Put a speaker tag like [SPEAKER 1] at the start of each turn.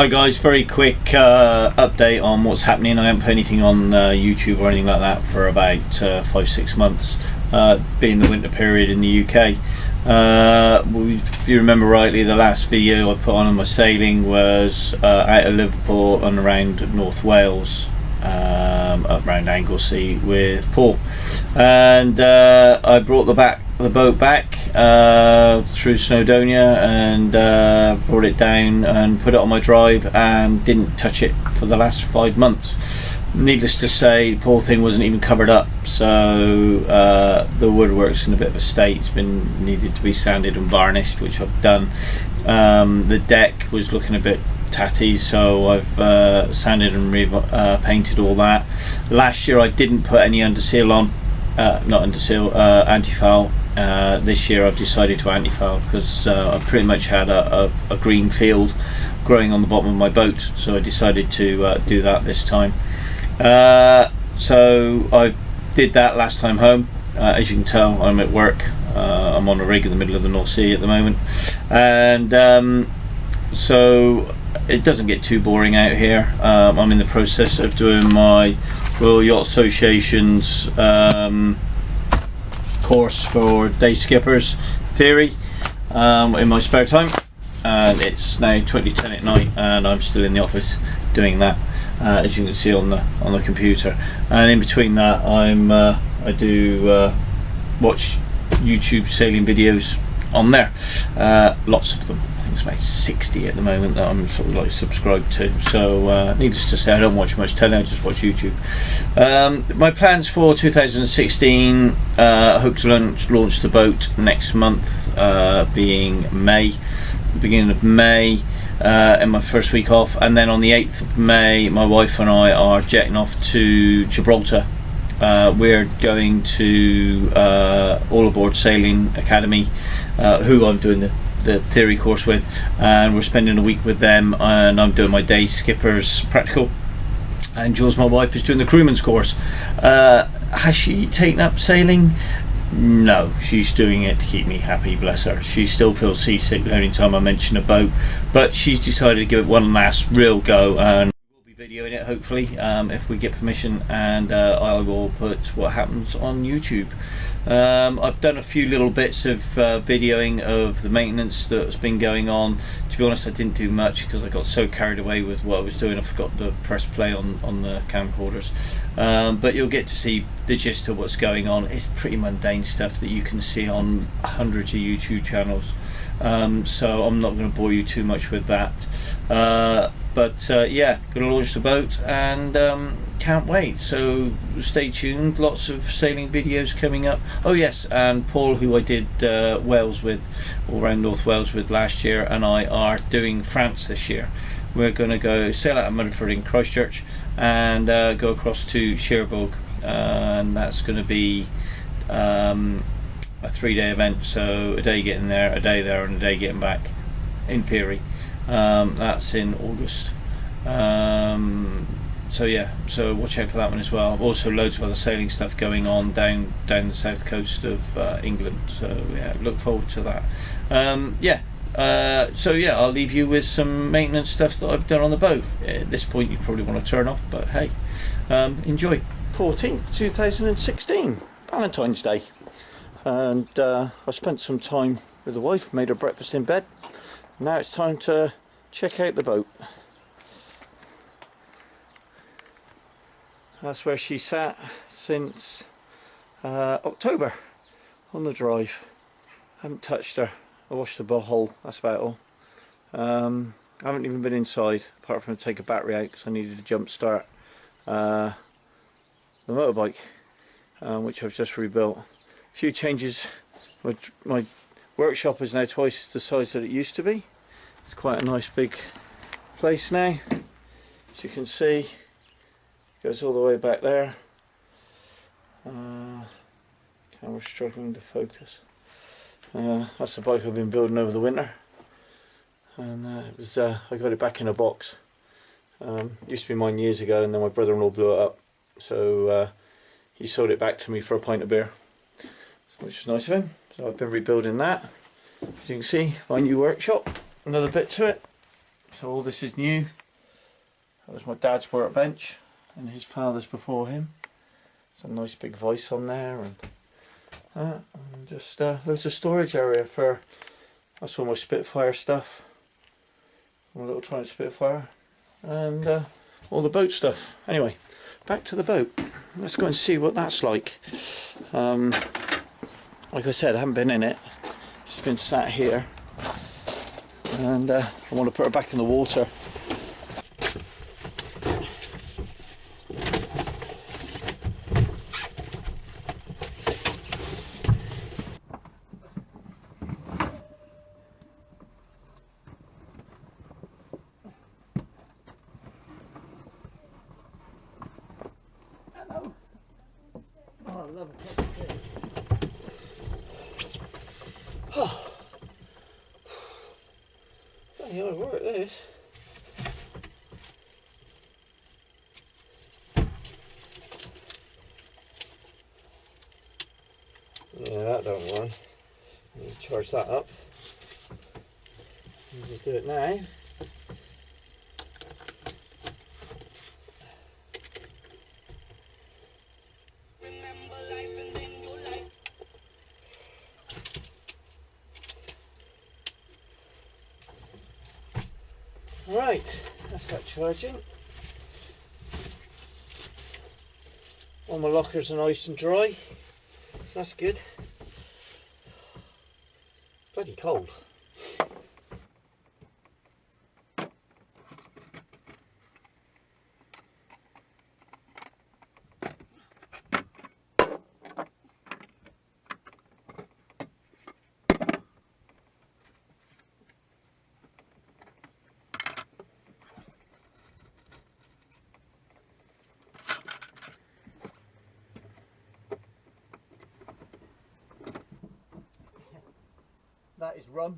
[SPEAKER 1] Hi guys, very quick update on what's happening. I haven't put anything on YouTube or anything like that for about 5-6 months, being the winter period in the UK. If you remember rightly, the last video I put on my sailing was out of Liverpool and around North Wales, up around Anglesey with Paul, and I brought the boat back through Snowdonia and brought it down and put it on my drive and didn't touch it for the last 5 months. Needless to say, the poor thing wasn't even covered up, so the woodwork's in a bit of a state. It's been needed to be sanded and varnished, which I've done. The deck was looking a bit tatty, so I've sanded and painted all that. Last year I didn't put any underseal on, not underseal, anti-foul. This year I've decided to anti-foul because I pretty much had a green field growing on the bottom of my boat, so I decided to do that this time. So I did that last time home. As you can tell, I'm at work. I'm on a rig in the middle of the North Sea at the moment, and so it doesn't get too boring out here. I'm in the process of doing my Royal Yacht Association's course for day skippers theory in my spare time, and it's now 20:10 at night and I'm still in the office doing that, as you can see on the computer. And in between that I do watch YouTube sailing videos on there, lots of them. I think it's about 60 at the moment that I'm sort of like subscribed to, so needless to say I don't watch much telly, I just watch YouTube. My plans for 2016, I hope to launch the boat next month, being May, beginning of May, in my first week off, and then on the 8th of May my wife and I are jetting off to Gibraltar. We're going to All Aboard Sailing Academy, who I'm doing the theory course with, and we're spending a week with them, and I'm doing my day skipper's practical, and Jules, my wife, is doing the crewman's course. Has she taken up sailing? No, she's doing it to keep me happy, bless her. She still feels seasick the only time I mention a boat, but she's decided to give it one last real go, and we'll be videoing it hopefully, if we get permission, and I will put what happens on YouTube. I've done a few little bits of videoing of the maintenance that's been going on. To be honest, I didn't do much because I got so carried away with what I was doing I forgot to press play on the camcorders, but you'll get to see the gist of what's going on. It's pretty mundane stuff that you can see on hundreds of YouTube channels, so I'm not going to bore you too much with that, but yeah, going to launch the boat and can't wait, so stay tuned. Lots of sailing videos coming up. Oh yes, and Paul, who I did Wales with, all around North Wales with last year, and I are doing France this year. We're going to go sail out of Mudford in Christchurch and go across to Cherbourg, and that's going to be a 3-day event, so a day getting there, a day there, and a day getting back, in theory. That's in August. So yeah, so watch out for that one as well. Also loads of other sailing stuff going on down the south coast of England, so yeah, look forward to that. So yeah, I'll leave you with some maintenance stuff that I've done on the boat. At this point you probably want to turn off, but hey, enjoy. 14th 2016, Valentine's Day, and I spent some time with the wife, made her breakfast in bed. Now it's time to check out the boat. That's where she sat since October, on the drive. Haven't touched her. I washed the bottle, that's about all. I haven't even been inside, apart from to take a battery out because I needed to jump start the motorbike, which I've just rebuilt. A few changes. My workshop is now twice the size that it used to be. It's quite a nice big place now, as you can see. Goes all the way back there. Camera's struggling to focus. That's the bike I've been building over the winter, and it was I got it back in a box. Used to be mine years ago, and then my brother-in-law blew it up, so he sold it back to me for a pint of beer, which was nice of him. So I've been rebuilding that. As you can see, my new workshop, another bit to it. So all this is new. That was my dad's workbench and his father's before him. It's a nice big voice on there, and just loads of storage area for, that's all my Spitfire stuff, my little Triumph Spitfire, and all the boat stuff. Anyway, back to the boat. Let's go and see what that's like. Like I said, I haven't been in it. It's been sat here, and I want to put her back in the water. Hello. Oh, I love a cup of tea. Oh, bloody hard work this. Yeah, that don't run. Let me charge that up. We'll do it now. Right, that's that charging. All my lockers are nice and dry, so that's good. Bloody cold. That is rum.